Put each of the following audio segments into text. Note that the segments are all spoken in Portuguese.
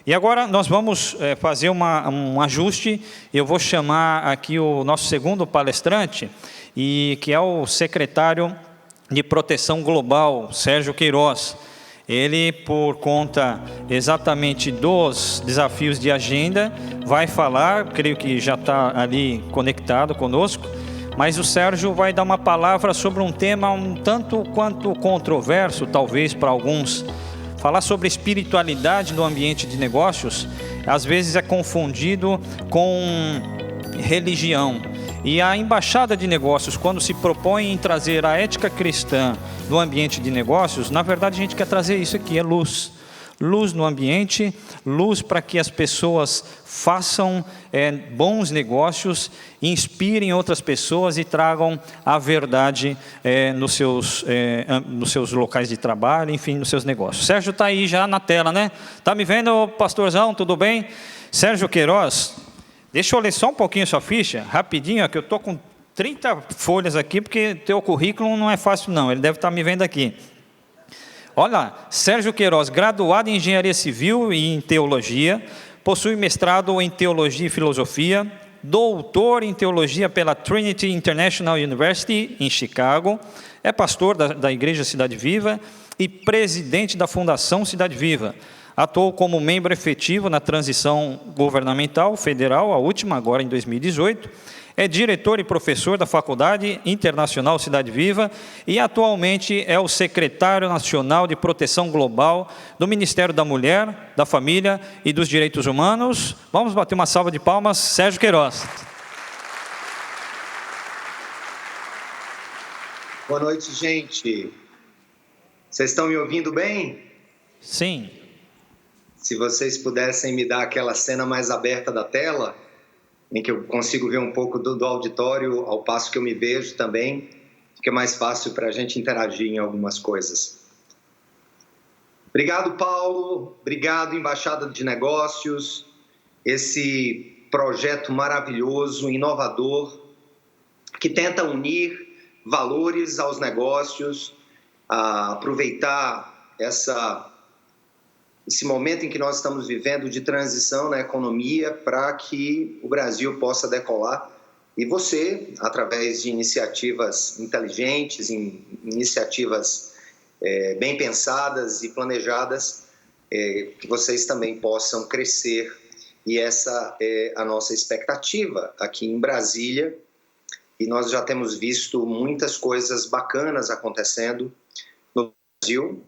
E agora nós vamos fazer um ajuste. Eu vou chamar aqui o nosso segundo palestrante, que é o secretário de Proteção Global, Sérgio Queiroz. Ele, por conta exatamente dos desafios de agenda, vai falar, creio que já está ali conectado conosco, mas o Sérgio vai dar uma palavra sobre um tema um tanto quanto controverso, talvez para alguns. Falar sobre espiritualidade no ambiente de negócios, às vezes é confundido com religião. E a Embaixada de Negócios, quando se propõe em trazer a ética cristã no ambiente de negócios, na verdade a gente quer trazer isso aqui, é luz. Luz no ambiente, luz para que as pessoas façam bons negócios, inspirem outras pessoas e tragam a verdade nos seus locais de trabalho, enfim, nos seus negócios. Sérgio está aí já na tela, né? Está me vendo, pastorzão? Tudo bem? Sérgio Queiroz, deixa eu ler só um pouquinho a sua ficha, rapidinho, que eu estou com 30 folhas aqui, porque teu currículo não é fácil não, ele deve estar me vendo aqui. Olha, Sérgio Queiroz, graduado em Engenharia Civil e em Teologia, possui mestrado em Teologia e Filosofia, doutor em Teologia pela Trinity International University, em Chicago, é pastor da Igreja Cidade Viva e presidente da Fundação Cidade Viva. Atuou como membro efetivo na transição governamental federal, a última agora em 2018, é diretor e professor da Faculdade Internacional Cidade Viva e atualmente é o secretário nacional de Proteção Global do Ministério da Mulher, da Família e dos Direitos Humanos. Vamos bater uma salva de palmas, Sérgio Queiroz. Boa noite, gente. Vocês estão me ouvindo bem? Sim. Se vocês pudessem me dar aquela cena mais aberta da tela, em que eu consigo ver um pouco do auditório, ao passo que eu me vejo também, fica mais fácil para a gente interagir em algumas coisas. Obrigado, Paulo. Obrigado, Embaixada de Negócios. Esse projeto maravilhoso, inovador, que tenta unir valores aos negócios, aproveitar esse momento em que nós estamos vivendo de transição na economia para que o Brasil possa decolar. E você, através de iniciativas inteligentes, iniciativas bem pensadas e planejadas, que vocês também possam crescer. E essa é a nossa expectativa aqui em Brasília. E nós já temos visto muitas coisas bacanas acontecendo no Brasil.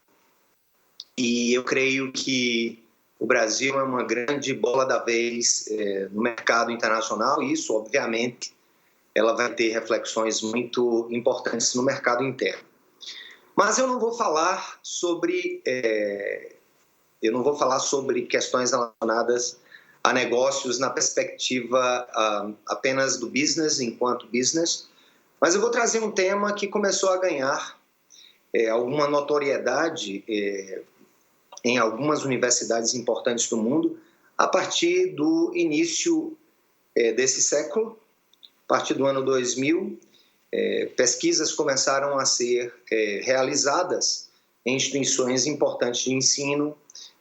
E eu creio que o Brasil é uma grande bola da vez no mercado internacional e isso, obviamente, ela vai ter reflexões muito importantes no mercado interno. Mas eu não vou falar sobre questões relacionadas a negócios na perspectiva apenas do business enquanto business, mas eu vou trazer um tema que começou a ganhar alguma notoriedade em algumas universidades importantes do mundo, a partir do início desse século, a partir do ano 2000, pesquisas começaram a ser realizadas em instituições importantes de ensino,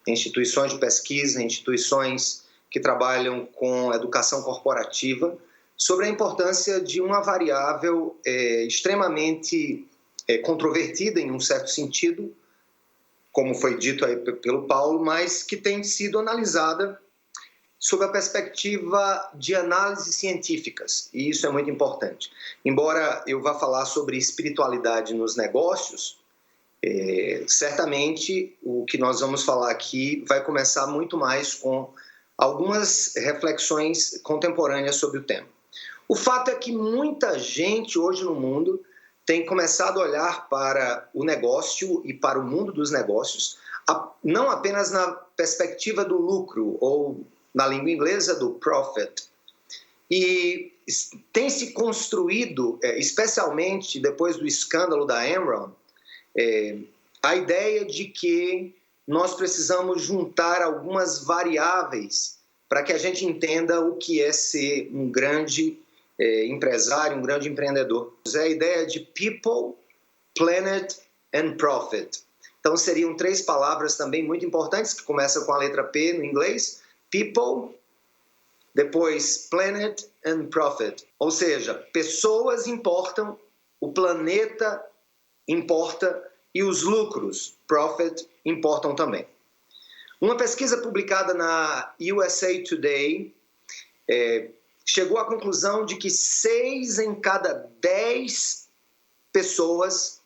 instituições de pesquisa, instituições que trabalham com educação corporativa, sobre a importância de uma variável extremamente controvertida, em um certo sentido, como foi dito aí pelo Paulo, mas que tem sido analisada sob a perspectiva de análises científicas, e isso é muito importante. Embora eu vá falar sobre espiritualidade nos negócios, certamente o que nós vamos falar aqui vai começar muito mais com algumas reflexões contemporâneas sobre o tema. O fato é que muita gente hoje no mundo tem começado a olhar para o negócio e para o mundo dos negócios, não apenas na perspectiva do lucro, ou na língua inglesa do profit. E tem se construído, especialmente depois do escândalo da Enron, a ideia de que nós precisamos juntar algumas variáveis para que a gente entenda o que é ser um grande empresário, um grande empreendedor. É a ideia de people, planet and profit. Então, seriam 3 palavras também muito importantes, que começam com a letra P no inglês: people, depois planet and profit. Ou seja, pessoas importam, o planeta importa e os lucros, profit, importam também. Uma pesquisa publicada na USA Today chegou à conclusão de que 6 em cada 10 pessoas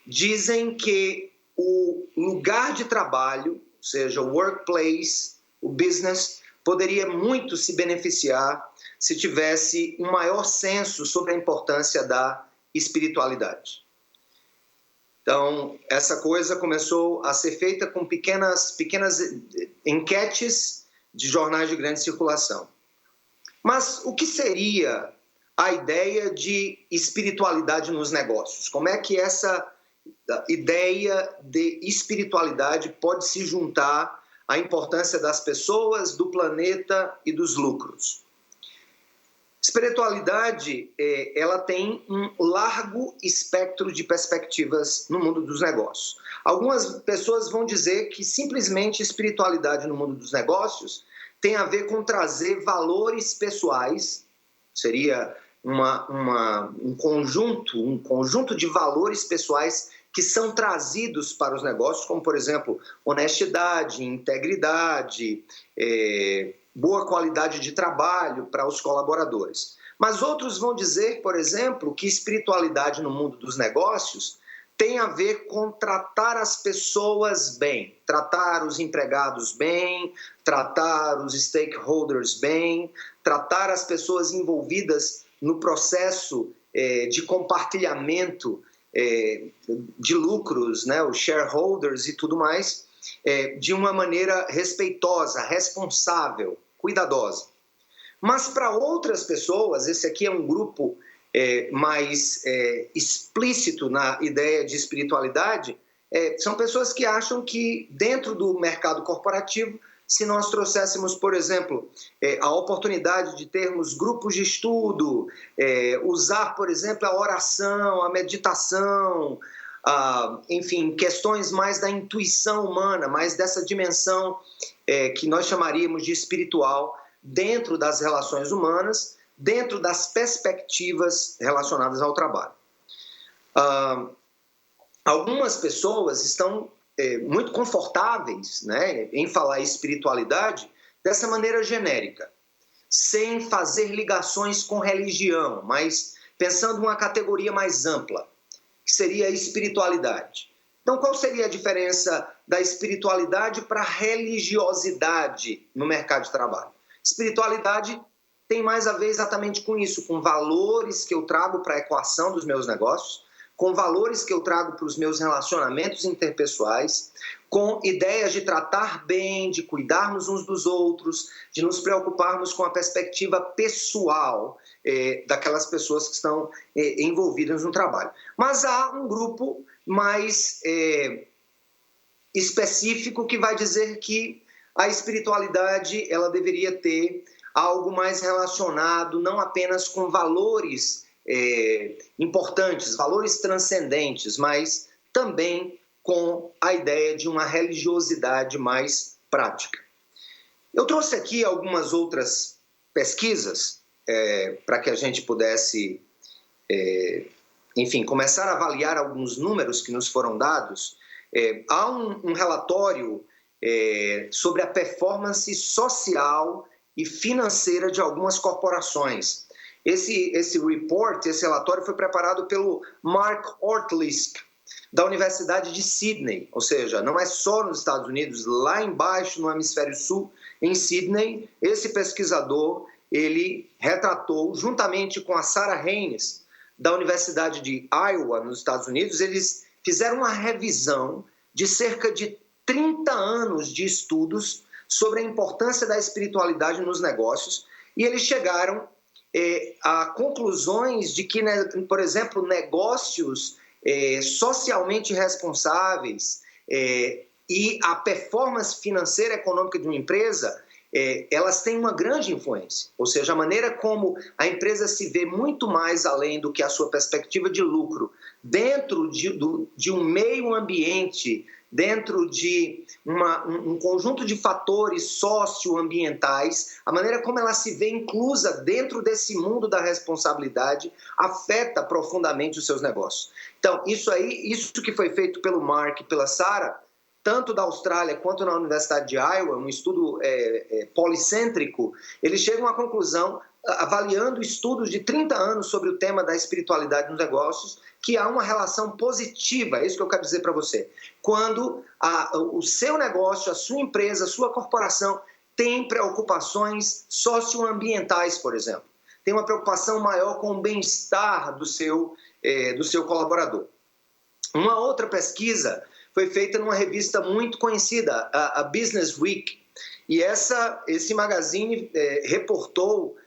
dizem que o lugar de trabalho, ou seja, o workplace, o business, poderia muito se beneficiar se tivesse um maior senso sobre a importância da espiritualidade. Então, essa coisa começou a ser feita com pequenas enquetes de jornais de grande circulação. Mas o que seria a ideia de espiritualidade nos negócios? Como é que essa ideia de espiritualidade pode se juntar à importância das pessoas, do planeta e dos lucros? Espiritualidade, ela tem um largo espectro de perspectivas no mundo dos negócios. Algumas pessoas vão dizer que simplesmente espiritualidade no mundo dos negócios tem a ver com trazer valores pessoais, seria um conjunto de valores pessoais que são trazidos para os negócios, como, por exemplo, honestidade, integridade, boa qualidade de trabalho para os colaboradores. Mas outros vão dizer, por exemplo, que espiritualidade no mundo dos negócios tem a ver com tratar as pessoas bem, tratar os empregados bem, tratar os stakeholders bem, tratar as pessoas envolvidas no processo de compartilhamento de lucros, né, os shareholders e tudo mais, de uma maneira respeitosa, responsável, cuidadosa. Mas para outras pessoas, esse aqui é um grupo mais explícito na ideia de espiritualidade, são pessoas que acham que dentro do mercado corporativo, se nós trouxéssemos, por exemplo, a oportunidade de termos grupos de estudo, usar, por exemplo, a oração, a meditação, enfim, questões mais da intuição humana, mais dessa dimensão que nós chamaríamos de espiritual dentro das relações humanas, dentro das perspectivas relacionadas ao trabalho. Algumas pessoas estão muito confortáveis, né, em falar espiritualidade dessa maneira genérica, sem fazer ligações com religião, mas pensando em uma categoria mais ampla, que seria a espiritualidade. Então, qual seria a diferença da espiritualidade para a religiosidade no mercado de trabalho? Espiritualidade tem mais a ver exatamente com isso, com valores que eu trago para a equação dos meus negócios, com valores que eu trago para os meus relacionamentos interpessoais, com ideias de tratar bem, de cuidarmos uns dos outros, de nos preocuparmos com a perspectiva pessoal daquelas pessoas que estão envolvidas no trabalho. Mas há um grupo mais específico que vai dizer que a espiritualidade ela deveria ter algo mais relacionado não apenas com valores importantes, valores transcendentes, mas também com a ideia de uma religiosidade mais prática. Eu trouxe aqui algumas outras pesquisas para que a gente pudesse, enfim, começar a avaliar alguns números que nos foram dados. Há um relatório sobre a performance social e financeira de algumas corporações. Esse report, esse relatório foi preparado pelo Mark Ortlisk, da Universidade de Sydney, ou seja, não é só nos Estados Unidos, lá embaixo no hemisfério sul, em Sydney, esse pesquisador, ele retratou, juntamente com a Sarah Haynes, da Universidade de Iowa, nos Estados Unidos, eles fizeram uma revisão de cerca de 30 anos de estudos sobre a importância da espiritualidade nos negócios, e eles chegaram a conclusões de que, por exemplo, negócios socialmente responsáveis e a performance financeira e econômica de uma empresa elas têm uma grande influência. Ou seja, a maneira como a empresa se vê muito mais além do que a sua perspectiva de lucro, dentro de um meio ambiente, dentro de um conjunto de fatores socioambientais, a maneira como ela se vê inclusa dentro desse mundo da responsabilidade afeta profundamente os seus negócios. Então, isso que foi feito pelo Mark e pela Sarah, tanto da Austrália quanto na Universidade de Iowa, um estudo policêntrico, eles chegam à conclusão, avaliando estudos de 30 anos sobre o tema da espiritualidade nos negócios, que há uma relação positiva, é isso que eu quero dizer para você. Quando o seu negócio, a sua empresa, a sua corporação tem preocupações socioambientais, por exemplo. Tem uma preocupação maior com o bem-estar do seu colaborador. Uma outra pesquisa foi feita numa revista muito conhecida, a Business Week, e esse magazine reportou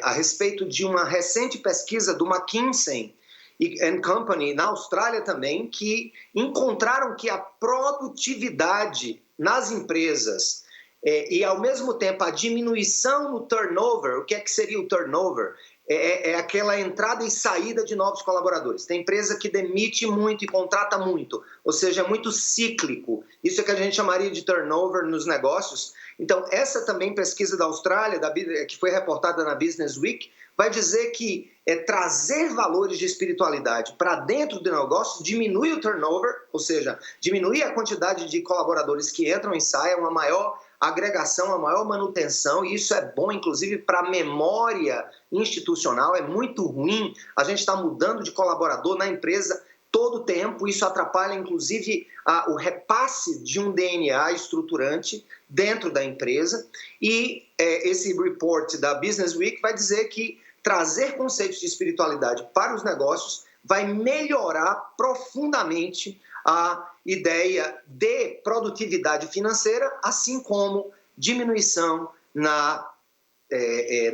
a respeito de uma recente pesquisa do McKinsey & Company, na Austrália também, que encontraram que a produtividade nas empresas e, ao mesmo tempo, a diminuição no turnover. O que é que seria o turnover? É aquela entrada e saída de novos colaboradores. Tem empresa que demite muito e contrata muito, ou seja, é muito cíclico. Isso é que a gente chamaria de turnover nos negócios. Então, essa também pesquisa da Austrália, que foi reportada na Business Week, vai dizer que trazer valores de espiritualidade para dentro do negócio diminui o turnover, ou seja, diminui a quantidade de colaboradores que entram e saem, uma maior agregação, a maior manutenção, e isso é bom, inclusive, para a memória institucional. É muito ruim a gente estar mudando de colaborador na empresa todo o tempo. Isso atrapalha, inclusive, o repasse de um DNA estruturante dentro da empresa. E esse report da Business Week vai dizer que trazer conceitos de espiritualidade para os negócios vai melhorar profundamente a ideia de produtividade financeira, assim como diminuição na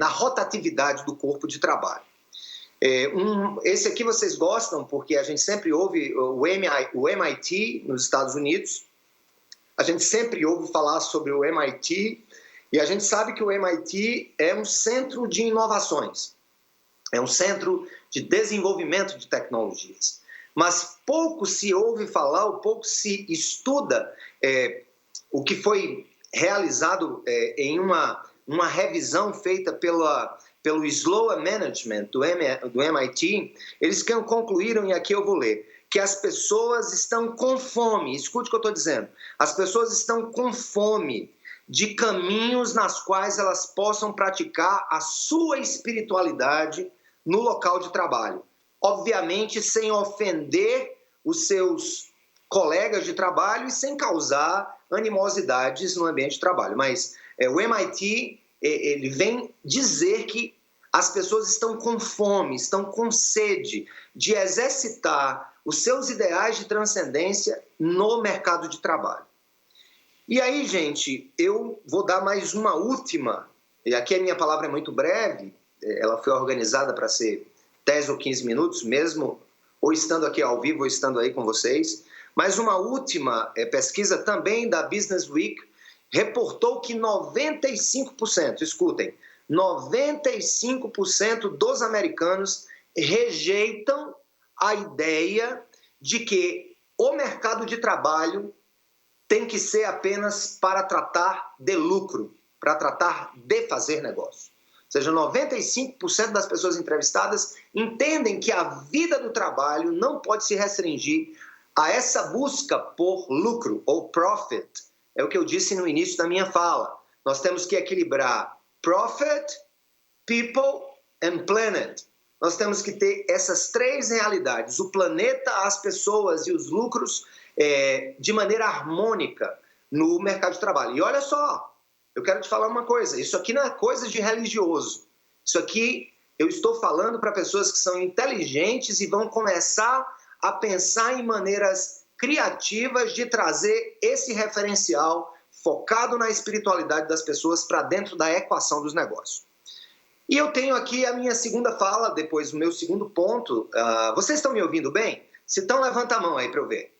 rotatividade do corpo de trabalho. Esse aqui vocês gostam, porque a gente sempre ouve o MIT nos Estados Unidos, a gente sempre ouve falar sobre o MIT, e a gente sabe que o MIT é um centro de inovações, é um centro de desenvolvimento de tecnologias. Mas pouco se ouve falar, ou pouco se estuda o que foi realizado em uma revisão feita pelo Sloan Management do MIT. Eles concluíram, e aqui eu vou ler, que as pessoas estão com fome, escute o que eu estou dizendo, as pessoas estão com fome de caminhos nas quais elas possam praticar a sua espiritualidade no local de trabalho. Obviamente, sem ofender os seus colegas de trabalho e sem causar animosidades no ambiente de trabalho. Mas o MIT, ele vem dizer que as pessoas estão com fome, estão com sede de exercitar os seus ideais de transcendência no mercado de trabalho. E aí, gente, eu vou dar mais uma última, e aqui a minha palavra é muito breve, ela foi organizada para ser 10 ou 15 minutos, mesmo ou estando aqui ao vivo ou estando aí com vocês. Mas uma última pesquisa também da Business Week reportou que 95%, escutem, 95% dos americanos rejeitam a ideia de que o mercado de trabalho tem que ser apenas para tratar de lucro, para tratar de fazer negócio. Ou seja, 95% das pessoas entrevistadas entendem que a vida do trabalho não pode se restringir a essa busca por lucro ou profit. É o que eu disse no início da minha fala. Nós temos que equilibrar profit, people and planet. Nós temos que ter essas três realidades, o planeta, as pessoas e os lucros, de maneira harmônica no mercado de trabalho. E olha só, eu quero te falar uma coisa, isso aqui não é coisa de religioso. Isso aqui eu estou falando para pessoas que são inteligentes e vão começar a pensar em maneiras criativas de trazer esse referencial focado na espiritualidade das pessoas para dentro da equação dos negócios. E eu tenho aqui a minha segunda fala, depois o meu segundo ponto. Vocês estão me ouvindo bem? Se estão, levanta a mão aí para eu ver.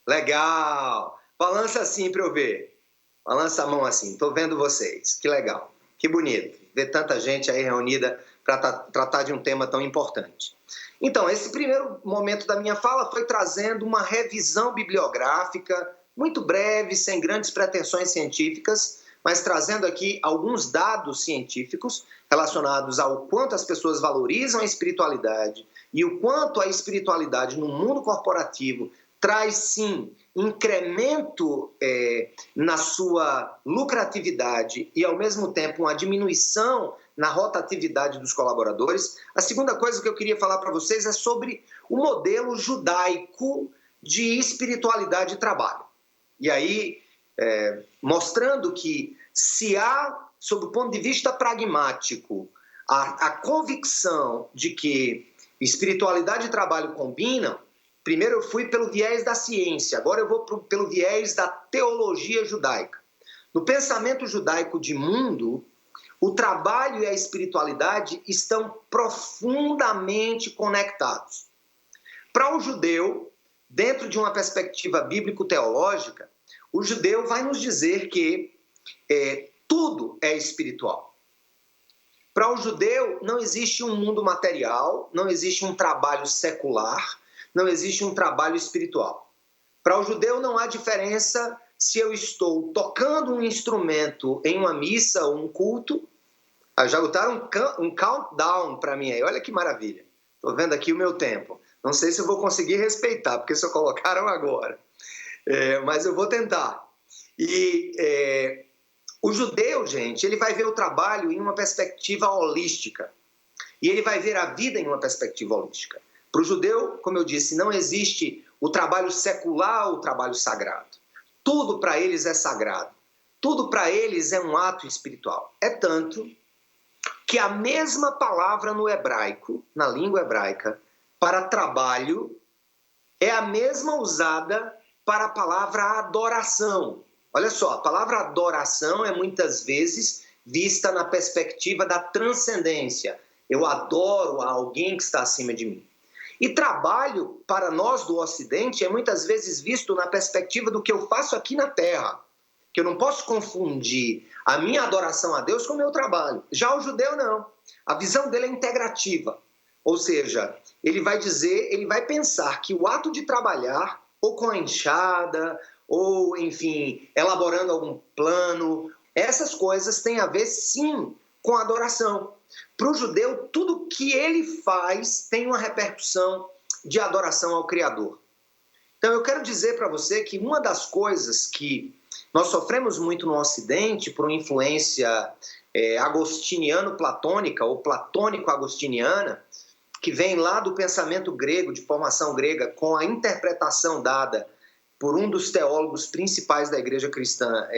Legal! Balança assim para eu ver. Balança a mão assim, estou vendo vocês. Que legal, que bonito ver tanta gente aí reunida para tratar de um tema tão importante. Então, esse primeiro momento da minha fala foi trazendo uma revisão bibliográfica, muito breve, sem grandes pretensões científicas, mas trazendo aqui alguns dados científicos relacionados ao quanto as pessoas valorizam a espiritualidade e o quanto a espiritualidade no mundo corporativo traz, sim, incremento na sua lucratividade e, ao mesmo tempo, uma diminuição na rotatividade dos colaboradores. A segunda coisa que eu queria falar para vocês é sobre o modelo judaico de espiritualidade e trabalho. E aí, mostrando que se há, sob o ponto de vista pragmático, a convicção de que espiritualidade e trabalho combinam. Primeiro eu fui pelo viés da ciência, agora eu vou pelo viés da teologia judaica. No pensamento judaico de mundo, o trabalho e a espiritualidade estão profundamente conectados. Para o judeu, dentro de uma perspectiva bíblico-teológica, o judeu vai nos dizer que tudo é espiritual. Para o judeu, não existe um mundo material, não existe um trabalho secular, não existe um trabalho espiritual. Para o judeu não há diferença se eu estou tocando um instrumento em uma missa ou um culto. Já botaram um countdown para mim aí, olha que maravilha. Estou vendo aqui o meu tempo. Não sei se eu vou conseguir respeitar, porque só colocaram agora. Mas eu vou tentar. O judeu, gente, ele vai ver o trabalho em uma perspectiva holística. E ele vai ver a vida em uma perspectiva holística. Para o judeu, como eu disse, não existe o trabalho secular ou o trabalho sagrado. Tudo para eles é sagrado. Tudo para eles é um ato espiritual. É tanto que a mesma palavra no hebraico, na língua hebraica, para trabalho, é a mesma usada para a palavra adoração. Olha só, a palavra adoração é muitas vezes vista na perspectiva da transcendência. Eu adoro alguém que está acima de mim. E trabalho, para nós do Ocidente, é muitas vezes visto na perspectiva do que eu faço aqui na Terra. Que eu não posso confundir a minha adoração a Deus com o meu trabalho. Já o judeu, não. A visão dele é integrativa. Ou seja, ele vai pensar que o ato de trabalhar, ou com a enxada, ou, enfim, elaborando algum plano, essas coisas têm a ver, sim, com a adoração. Para o judeu, tudo que ele faz tem uma repercussão de adoração ao Criador. Então, eu quero dizer para você que uma das coisas que nós sofremos muito no Ocidente por uma influência agostiniano-platônica ou platônico-agostiniana, que vem lá do pensamento grego, de formação grega, com a interpretação dada por um dos teólogos principais da igreja cristã,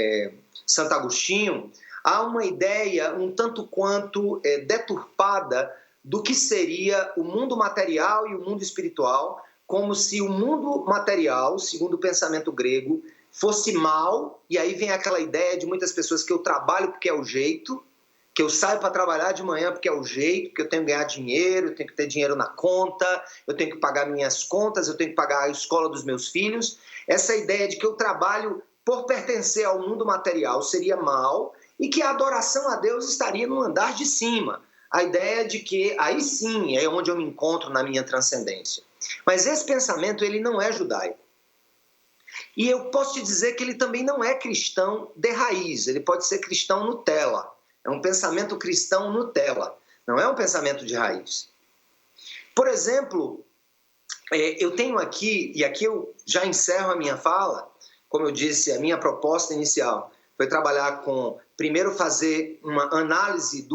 Santo Agostinho, há uma ideia um tanto quanto deturpada do que seria o mundo material e o mundo espiritual, como se o mundo material, segundo o pensamento grego, fosse mal, e aí vem aquela ideia de muitas pessoas que eu trabalho porque é o jeito, que eu saio para trabalhar de manhã porque é o jeito, porque eu tenho que ganhar dinheiro, eu tenho que ter dinheiro na conta, eu tenho que pagar minhas contas, eu tenho que pagar a escola dos meus filhos. Essa ideia de que eu trabalho por pertencer ao mundo material seria mal e que a adoração a Deus estaria no andar de cima. A ideia de que aí sim é onde eu me encontro na minha transcendência. Mas esse pensamento ele não é judaico. E eu posso te dizer que ele também não é cristão de raiz, ele pode ser cristão Nutella. É um pensamento cristão Nutella, não é um pensamento de raiz. Por exemplo, eu tenho aqui, e aqui eu já encerro a minha fala, como eu disse, a minha proposta inicial foi trabalhar primeiro fazer uma análise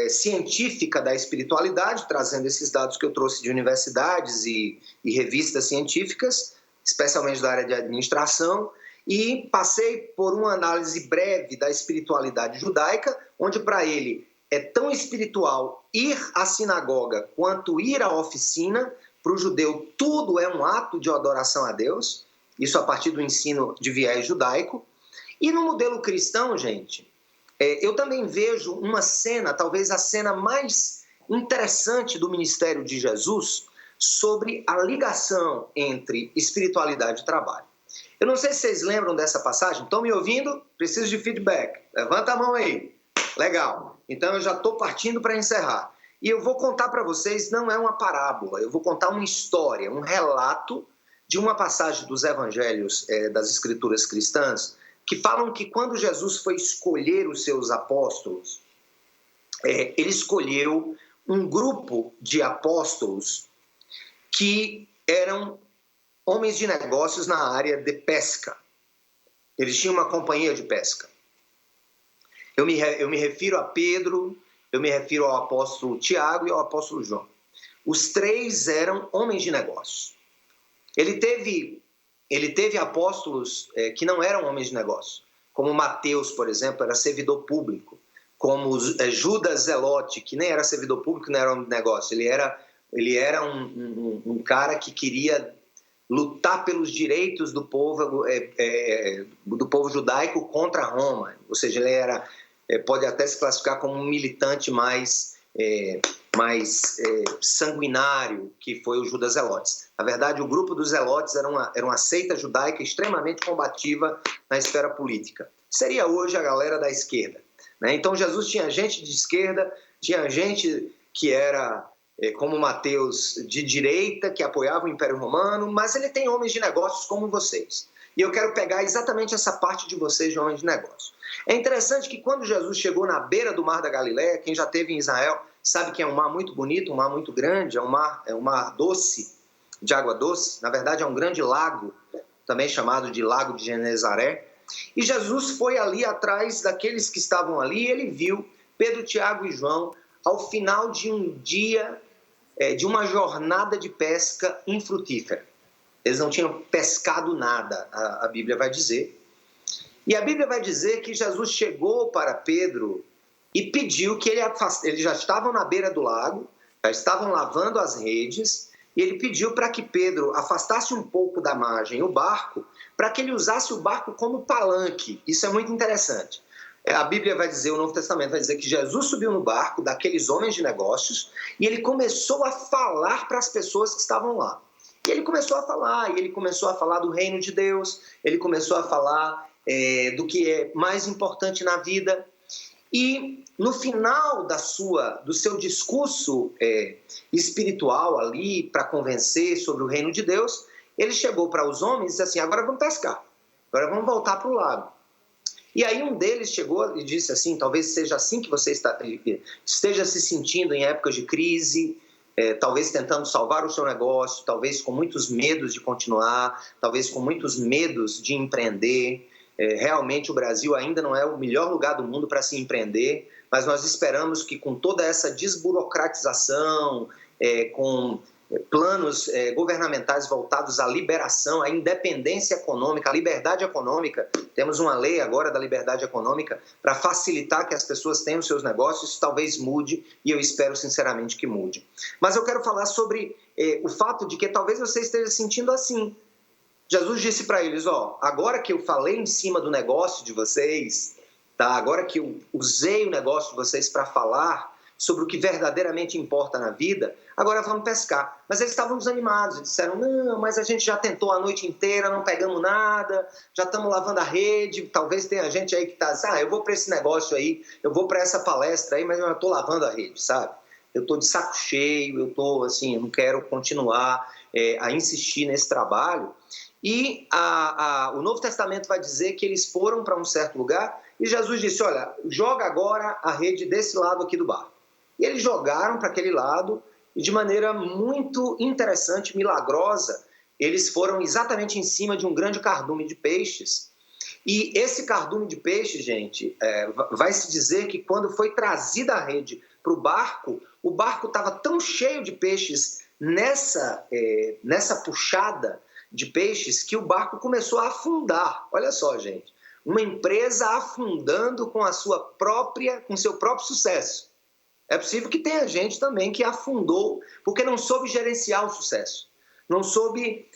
científica da espiritualidade, trazendo esses dados que eu trouxe de universidades e revistas científicas, especialmente da área de administração, e passei por uma análise breve da espiritualidade judaica, onde para ele é tão espiritual ir à sinagoga quanto ir à oficina. Para o judeu tudo é um ato de adoração a Deus, isso a partir do ensino de viés judaico. E no modelo cristão, gente, eu também vejo uma cena, talvez a cena mais interessante do ministério de Jesus, sobre a ligação entre espiritualidade e trabalho. Eu não sei se vocês lembram dessa passagem. Estão me ouvindo? Preciso de feedback. Levanta a mão aí. Legal. Então eu já estou partindo para encerrar. E eu vou contar para vocês, não é uma parábola, eu vou contar uma história, um relato de uma passagem dos evangelhos das escrituras cristãs, que falam que quando Jesus foi escolher os seus apóstolos, ele escolheu um grupo de apóstolos que eram homens de negócios na área de pesca. Eles tinham uma companhia de pesca. Eu me refiro a Pedro, eu me refiro ao apóstolo Tiago e ao apóstolo João. Os três eram homens de negócios. Ele teve apóstolos que não eram homens de negócio, como Mateus, por exemplo, era servidor público, como Judas Zelote, que nem era servidor público, não era homem de negócio, ele era um cara que queria lutar pelos direitos do povo judaico contra Roma, ou seja, ele pode até se classificar como um militante mais sanguinário, que foi o Judas Zelotes. Na verdade, o grupo dos Zelotes era uma seita judaica extremamente combativa na esfera política. Seria hoje a galera da esquerda, né? Então, Jesus tinha gente de esquerda, tinha gente que era, como Mateus, de direita, que apoiava o Império Romano, mas ele tem homens de negócios como vocês. E eu quero pegar exatamente essa parte de vocês de homens de negócios. É interessante que quando Jesus chegou na beira do Mar da Galileia, quem já esteve em Israel sabe que é um mar muito bonito, um mar muito grande, é um mar doce, de água doce. Na verdade, é um grande lago, também chamado de Lago de Genezaré. E Jesus foi ali atrás daqueles que estavam ali e ele viu Pedro, Tiago e João ao final de um dia, de uma jornada de pesca infrutífera. Eles não tinham pescado nada, a Bíblia vai dizer. E a Bíblia vai dizer que Jesus chegou para Pedro e pediu que eles já estavam na beira do lago, já estavam lavando as redes, e ele pediu para que Pedro afastasse um pouco da margem o barco, para que ele usasse o barco como palanque. Isso é muito interessante. A Bíblia vai dizer, o Novo Testamento vai dizer que Jesus subiu no barco daqueles homens de negócios e ele começou a falar para as pessoas que estavam lá. E ele começou a falar do reino de Deus, ele começou a falar do que é mais importante na vida. E no final do seu discurso espiritual ali, para convencer sobre o reino de Deus, ele chegou para os homens e disse assim: agora vamos pescar, agora vamos voltar para o lago. E aí um deles chegou e disse assim: talvez seja assim que você esteja se sentindo em épocas de crise, talvez tentando salvar o seu negócio, talvez com muitos medos de continuar, talvez com muitos medos de empreender. Realmente o Brasil ainda não é o melhor lugar do mundo para se empreender, mas nós esperamos que com toda essa desburocratização, com planos governamentais voltados à liberação, à independência econômica, à liberdade econômica, temos uma lei agora da liberdade econômica para facilitar que as pessoas tenham seus negócios, isso talvez mude e eu espero sinceramente que mude. Mas eu quero falar sobre o fato de que talvez você esteja sentindo assim. Jesus disse para eles: agora que eu falei em cima do negócio de vocês, tá? Agora que eu usei o negócio de vocês para falar sobre o que verdadeiramente importa na vida, agora vamos pescar. Mas eles estavam desanimados, eles disseram: não, mas a gente já tentou a noite inteira, não pegamos nada, já estamos lavando a rede, talvez tenha gente aí que está, eu vou para esse negócio aí, eu vou para essa palestra aí, mas eu estou lavando a rede, sabe? Eu estou de saco cheio, eu estou assim, eu não quero continuar a insistir nesse trabalho. E o Novo Testamento vai dizer que eles foram para um certo lugar e Jesus disse: olha, joga agora a rede desse lado aqui do barco. E eles jogaram para aquele lado e de maneira muito interessante, milagrosa, eles foram exatamente em cima de um grande cardume de peixes. E esse cardume de peixe, gente, vai se dizer que quando foi trazida a rede para o barco estava tão cheio de peixes nessa puxada de peixes que o barco começou a afundar. Olha só, gente, uma empresa afundando com seu próprio sucesso. É possível que tenha gente também que afundou porque não soube gerenciar o sucesso, não soube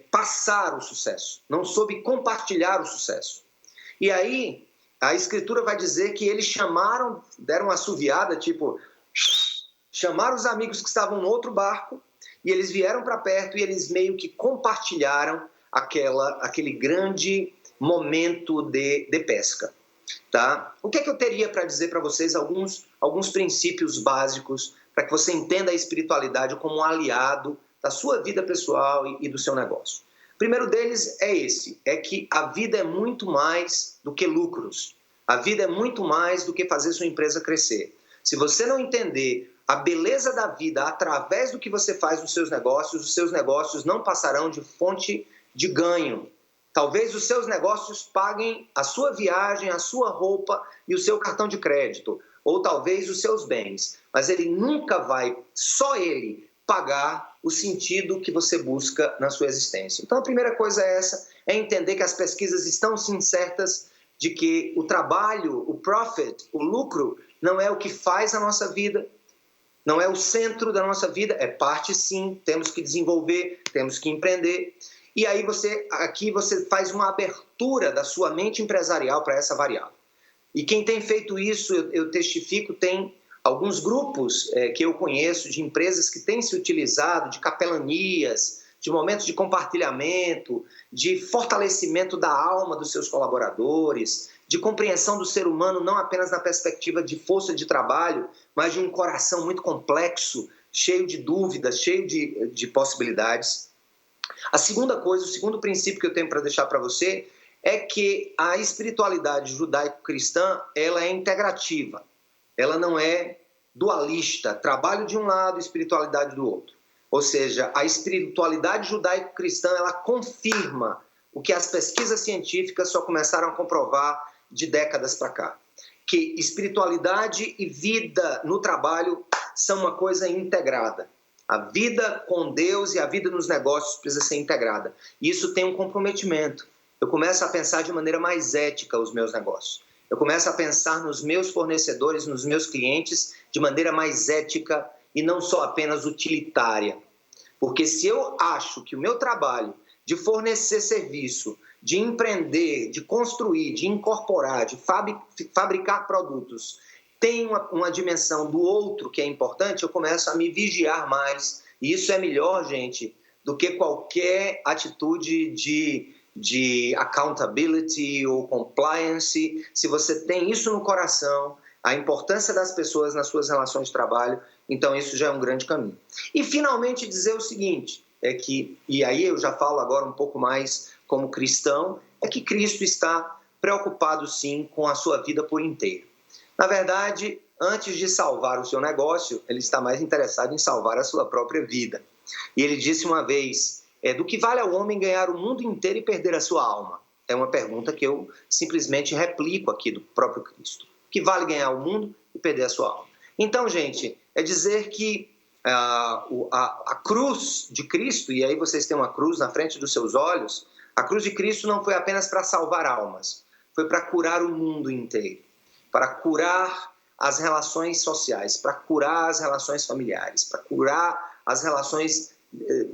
passar o sucesso, não soube compartilhar o sucesso. E aí a Escritura vai dizer que eles deram uma assoviada, chamaram os amigos que estavam no outro barco, e eles vieram para perto e eles meio que compartilharam aquele grande momento de pesca. Tá? O que é que eu teria para dizer para vocês alguns princípios básicos para que você entenda a espiritualidade como um aliado da sua vida pessoal e do seu negócio? O primeiro deles é que a vida é muito mais do que lucros. A vida é muito mais do que fazer sua empresa crescer. Se você não entender a beleza da vida através do que você faz nos seus negócios, os seus negócios não passarão de fonte de ganho. Talvez os seus negócios paguem a sua viagem, a sua roupa e o seu cartão de crédito, ou talvez os seus bens, mas ele nunca vai, só ele, pagar o sentido que você busca na sua existência. Então a primeira coisa é entender que as pesquisas estão sim certas de que o trabalho, o profit, o lucro, não é o que faz a nossa vida, não é o centro da nossa vida, é parte sim, temos que desenvolver, temos que empreender. E aí aqui você faz uma abertura da sua mente empresarial para essa variável. E quem tem feito isso, eu testifico, tem alguns grupos que eu conheço de empresas que têm se utilizado de capelanias, de momentos de compartilhamento, de fortalecimento da alma dos seus colaboradores, de compreensão do ser humano não apenas na perspectiva de força de trabalho, mas de um coração muito complexo, cheio de dúvidas, cheio de possibilidades. A segunda coisa, o segundo princípio que eu tenho para deixar para você é que a espiritualidade judaico-cristã, ela é integrativa, ela não é dualista, trabalho de um lado, espiritualidade do outro. Ou seja, a espiritualidade judaico-cristã, ela confirma o que as pesquisas científicas só começaram a comprovar de décadas para cá, que espiritualidade e vida no trabalho são uma coisa integrada. A vida com Deus e a vida nos negócios precisa ser integrada. E isso tem um comprometimento. Eu começo a pensar de maneira mais ética os meus negócios. Eu começo a pensar nos meus fornecedores, nos meus clientes, de maneira mais ética e não só apenas utilitária. Porque se eu acho que o meu trabalho de fornecer serviço, de empreender, de construir, de incorporar, de fabricar produtos, tem uma dimensão do outro que é importante, eu começo a me vigiar mais. E isso é melhor, gente, do que qualquer atitude de accountability ou compliance. Se você tem isso no coração, a importância das pessoas nas suas relações de trabalho, então isso já é um grande caminho. E finalmente dizer o seguinte, e aí eu já falo agora um pouco mais como cristão, é que Cristo está preocupado sim com a sua vida por inteiro. Na verdade, antes de salvar o seu negócio, ele está mais interessado em salvar a sua própria vida. E ele disse uma vez, do que vale ao homem ganhar o mundo inteiro e perder a sua alma? É uma pergunta que eu simplesmente replico aqui do próprio Cristo. O que vale ganhar o mundo e perder a sua alma? Então, gente, é dizer que a cruz de Cristo, e aí vocês têm uma cruz na frente dos seus olhos, a cruz de Cristo não foi apenas para salvar almas, foi para curar o mundo inteiro, para curar as relações sociais, para curar as relações familiares, para curar as relações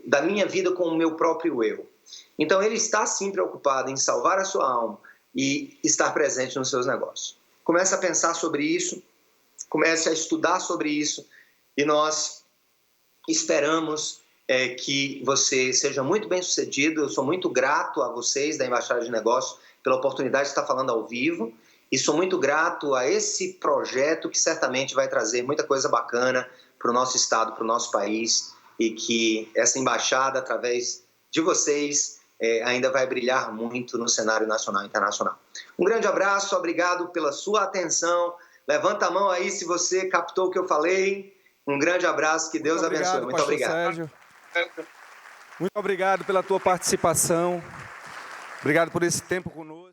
da minha vida com o meu próprio eu. Então ele está sim preocupado em salvar a sua alma e estar presente nos seus negócios. Comece a pensar sobre isso, comece a estudar sobre isso e nós esperamos que você seja muito bem sucedido. Eu sou muito grato a vocês da Embaixada de Negócios pela oportunidade de estar falando ao vivo. E sou muito grato a esse projeto que certamente vai trazer muita coisa bacana para o nosso estado, para o nosso país, e que essa embaixada, através de vocês, ainda vai brilhar muito no cenário nacional e internacional. Um grande abraço, obrigado pela sua atenção. Levanta a mão aí se você captou o que eu falei. Um grande abraço, que Deus abençoe. Muito obrigado. Sérgio. Muito obrigado pela tua participação. Obrigado por esse tempo conosco.